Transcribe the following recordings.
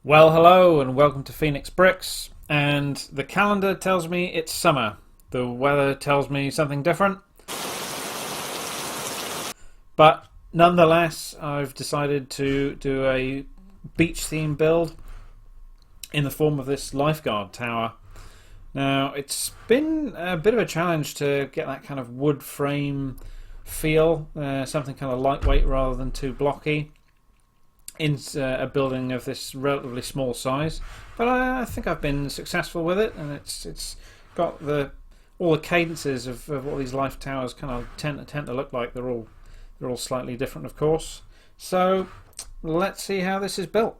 Well, hello and welcome to Phoenix Brix. And the calendar tells me it's summer. The weather tells me something different. But nonetheless, I've decided to do a beach theme build in the form of this Lifeguard tower. Now, it's been a bit of a challenge to get that kind of wood frame feel, something kind of lightweight rather than too blocky, in a building of this relatively small size, but I think I've been successful with it, and it's got all the cadences of what these life towers kind of tend to look like. They're all slightly different, of course. So let's see how this is built.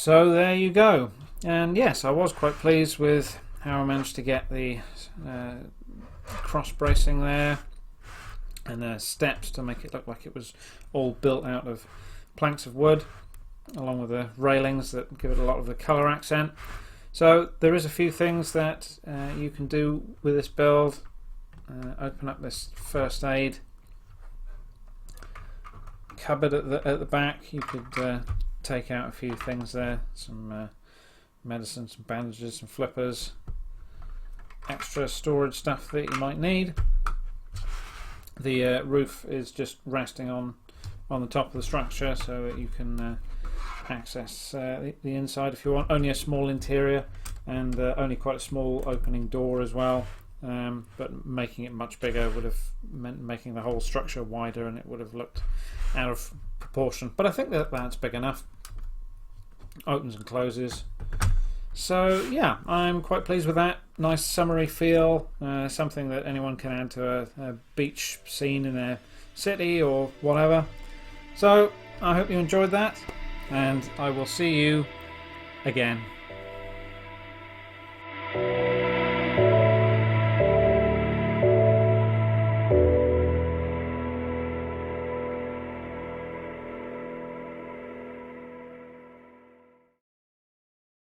So there you go. And yes, I was quite pleased with how I managed to get the cross bracing there, and the steps to make it look like it was all built out of planks of wood, along with the railings that give it a lot of the colour accent. So there is a few things that you can do with this build. Open up this first aid cupboard at the back. You could take out a few things there, some medicine, some bandages, some flippers, extra storage stuff that you might need. The roof is just resting on the top of the structure, so that you can access the inside if you want. Only a small interior, and only quite a small opening door as well, but making it much bigger would have meant making the whole structure wider, and it would have looked out of proportion. But I think that's big enough. Opens and closes. So yeah, I'm quite pleased with that. Nice summery feel, something that anyone can add to a beach scene in their city or whatever. So I hope you enjoyed that, and I will see you again.